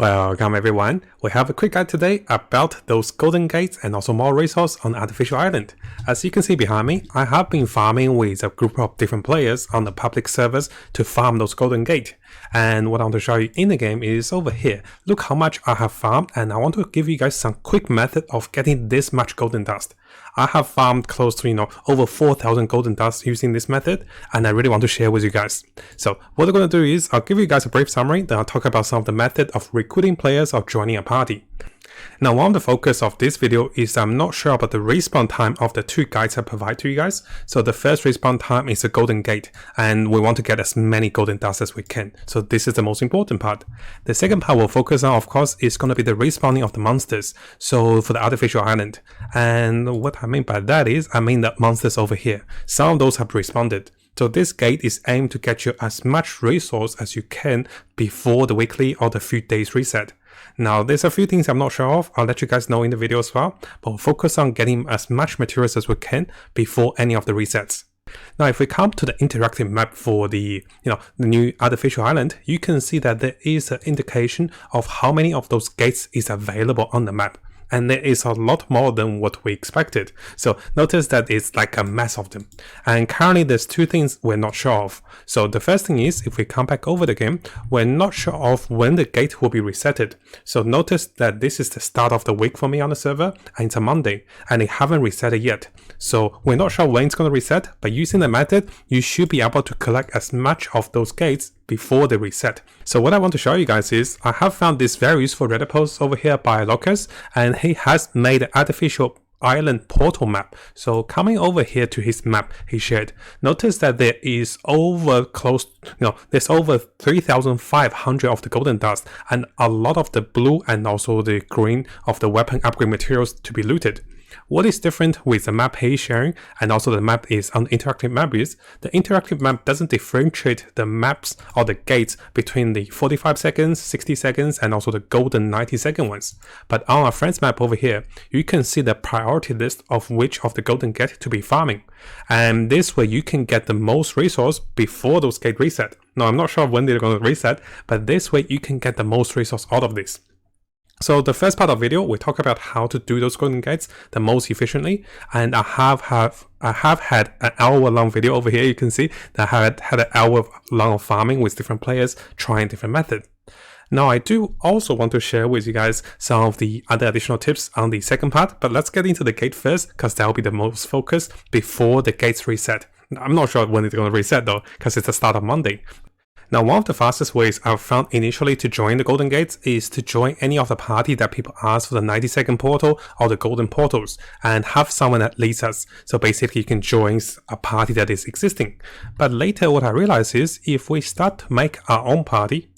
Welcome everyone. We have a quick guide today about those golden gates and also more resources on Artificial Island. As you can see behind me, I have been farming with a group of different players on the public servers to farm those golden gate. And what I want to show you in the game is over here. Look how much I have farmed, and I want to give you guys some quick method of getting this much golden dust. I have farmed close to, over 4,000 golden dust using this method, and I really want to share with you guys. So what I'm going to do is I'll give you guys a brief summary, then I'll talk about some of the method of recruiting players or joining a party. Now, one of the focus of this video is I'm not sure about the respawn time of the two guides I provide to you guys. So the first respawn time is the golden gate, and we want to get as many golden dust as we can. So this is the most important part. The second part we'll focus on, of course, is going to be the respawning of the monsters. So for the artificial island. And what I mean by that is, I mean the monsters over here. Some of those have responded. So this gate is aimed to get you as much resource as you can before the weekly or the few days reset. Now, there's a few things I'm not sure of. I'll let you guys know in the video as well, but we'll focus on getting as much materials as we can before any of the resets. Now, if we come to the interactive map for the new artificial island, you can see that there is an indication of how many of those gates is available on the map. And there is a lot more than what we expected. So notice that it's like a mass of them. And currently there's two things we're not sure of. So the first thing is, if we come back over the game, we're not sure of when the gate will be resetted. So notice that this is the start of the week for me on the server, and it's a Monday, and they haven't reset it yet. So we're not sure when it's going to reset, but using the method, you should be able to collect as much of those gates before they reset. So what I want to show you guys is, I have found this very useful Reddit post over here by Lohkas, and he has made an artificial island portal map. So coming over here to his map he shared, notice that there is there's over 3,500 of the golden dust and a lot of the blue and also the green of the weapon upgrade materials to be looted. What is different with the map he's sharing and also the map is on the interactive map is, the interactive map doesn't differentiate the maps or the gates between the 45 seconds, 60 seconds and also the golden 90-second ones. But on our friend's map over here, you can see the priority list of which of the golden gate to be farming. And this way you can get the most resource before those gate reset. Now, I'm not sure when they're going to reset, but this way you can get the most resource out of this. So the first part of the video, we talk about how to do those golden gates the most efficiently, and I have had an hour-long video over here. You can see that I had an hour-long of farming with different players trying different methods. Now, I do also want to share with you guys some of the other additional tips on the second part, but let's get into the gate first, because that will be the most focus before the gates reset. I'm not sure when it's going to reset though, because it's the start of Monday. Now, one of the fastest ways I've found initially to join the golden gates is to join any of the party that people ask for the 90-second portal or the golden portals and have someone that leads us. So basically you can join a party that is existing. But later what I realized is, if we start to make our own party,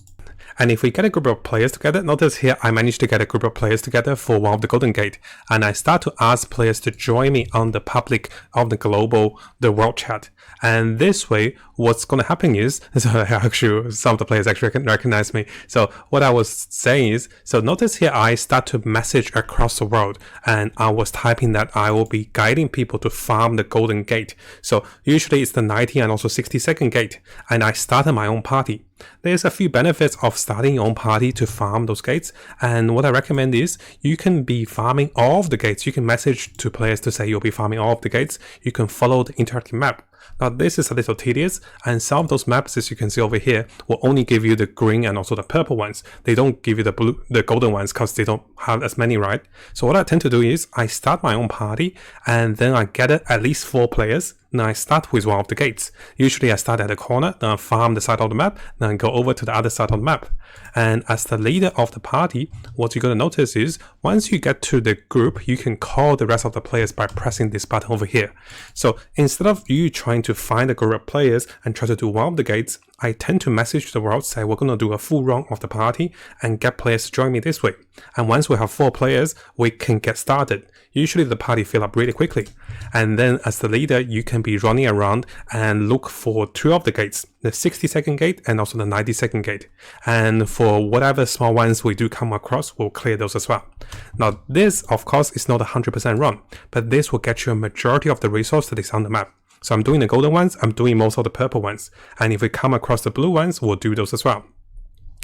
and if we get a group of players together, notice here I managed to get a group of players together for one of the golden gate, and I start to ask players to join me on the public of the global, the world chat. And this way, what's going to happen is, so actually some of the players actually can recognize me. So what I was saying is, so notice here I start to message across the world, and I was typing that I will be guiding people to farm the golden gate. So usually it's the 90 and also 60-second gate, and I started my own party. There's a few benefits of starting your own party to farm those gates, and what I recommend is, you can be farming all of the gates. You can message to players to say you'll be farming all of the gates. You can follow the interactive map. Now, this is a little tedious, and some of those maps, as you can see over here, will only give you the green and also the purple ones. They don't give you the golden ones because they don't have as many, right? So what I tend to do is, I start my own party, and then I gather at least 4 players. Now I start with one of the gates. Usually I start at the corner, then I farm the side of the map, then I go over to the other side of the map. And as the leader of the party, what you're going to notice is, once you get to the group, you can call the rest of the players by pressing this button over here. So instead of you trying to find a group of players and try to do one of the gates, I tend to message the world, say we're going to do a full run of the party and get players to join me this way. And once we have 4 players, we can get started. Usually the party fill up really quickly. And then as the leader, you can be running around and look for 2 of the gates, the 60-second gate and also the 90-second gate. And for whatever small ones we do come across, we'll clear those as well. Now this, of course, is not a 100% run, but this will get you a majority of the resource that is on the map. So I'm doing the golden ones, I'm doing most of the purple ones. And if we come across the blue ones, we'll do those as well.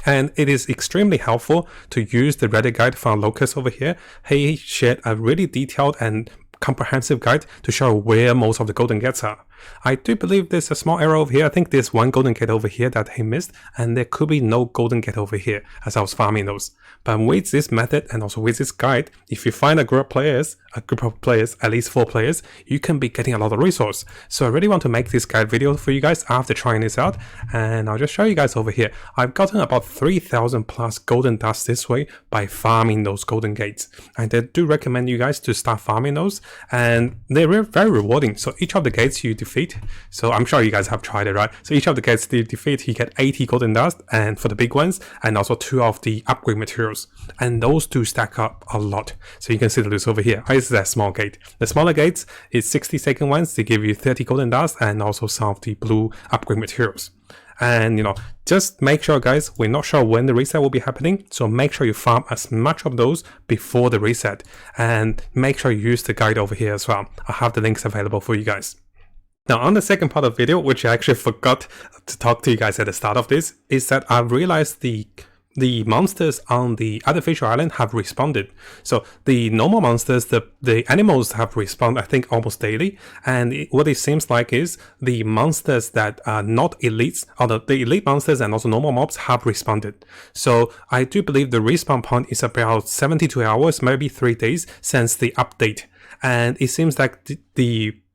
And it is extremely helpful to use the Reddit guide from Lohkas over here. He shared a really detailed and comprehensive guide to show where most of the golden gates are. I do believe there's a small error over here. I think there's one golden gate over here that he missed, and there could be no golden gate over here as I was farming those. But with this method and also with this guide, if you find a group of players, at least 4 players, you can be getting a lot of resource. So I really want to make this guide video for you guys after trying this out, and I'll just show you guys over here. I've gotten about 3,000 plus golden dust this way by farming those golden gates. And I do recommend you guys to start farming those, and they're very rewarding. So each of the gates you defeat, so I'm sure you guys have tried it, right? So each of the gates you defeat, you get 80 golden dust, and for the big ones, and also 2 of the upgrade materials. And those do stack up a lot. So you can see the list over here. This is a small gate. The smaller gates is 60-second ones. They give you 30 golden dust and also some of the blue upgrade materials. And just make sure, guys, we're not sure when the reset will be happening, so make sure you farm as much of those before the reset, and make sure you use the guide over here as well. I have the links available for you guys. Now, on the second part of the video, which I actually forgot to talk to you guys at the start of this, is that I realized the monsters on the artificial island have responded. So the normal monsters, the animals have respawned, I think, almost daily. And what it seems like is the monsters that are not elites, or the elite monsters and also normal mobs have responded. So I do believe the respawn point is about 72 hours, maybe 3 days since the update. And it seems like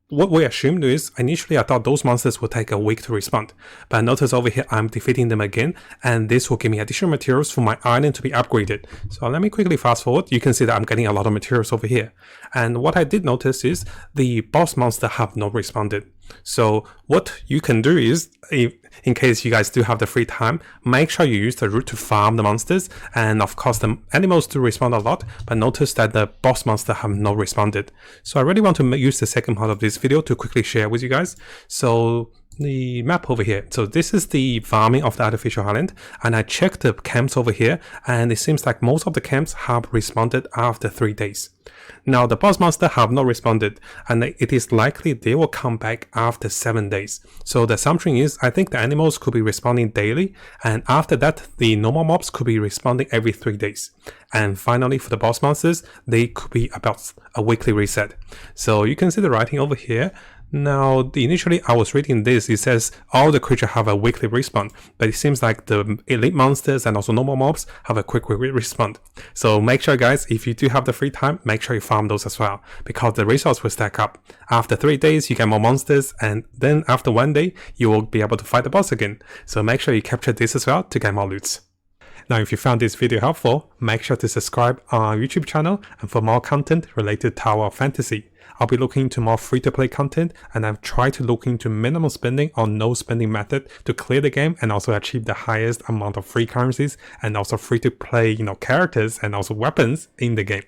what we assumed is, initially I thought those monsters would take a week to respond, but notice over here I'm defeating them again, and this will give me additional materials for my island to be upgraded. So let me quickly fast forward. You can see that I'm getting a lot of materials over here. And what I did notice is the boss monster have not responded. So what you can do is, in case you guys do have the free time, make sure you use the route to farm the monsters, and of course the animals do respond a lot, but notice that the boss monster have not responded. So I really want to use the second part of this video to quickly share with you guys. So the map over here. So this is the farming of the artificial island, and I checked the camps over here, and it seems like most of the camps have responded after 3 days. Now the boss monster have not responded, and it is likely they will come back after 7 days. So the assumption is, I think the animals could be responding daily, and after that the normal mobs could be responding every 3 days. And finally, for the boss monsters, they could be about a weekly reset. So you can see the writing over here. Now, initially I was reading this, it says all the creatures have a weekly respawn, but it seems like the elite monsters and also normal mobs have a quick respawn. So make sure, guys, if you do have the free time, make sure you farm those as well, because the resource will stack up. After 3 days, you get more monsters, and then after 1 day, you will be able to fight the boss again. So make sure you capture this as well to get more loot. Now, if you found this video helpful, make sure to subscribe on our YouTube channel and for more content related to Tower of Fantasy. I'll be looking into more free-to-play content, and I've tried to look into minimum spending or no spending method to clear the game and also achieve the highest amount of free currencies and also free-to-play, characters and also weapons in the game.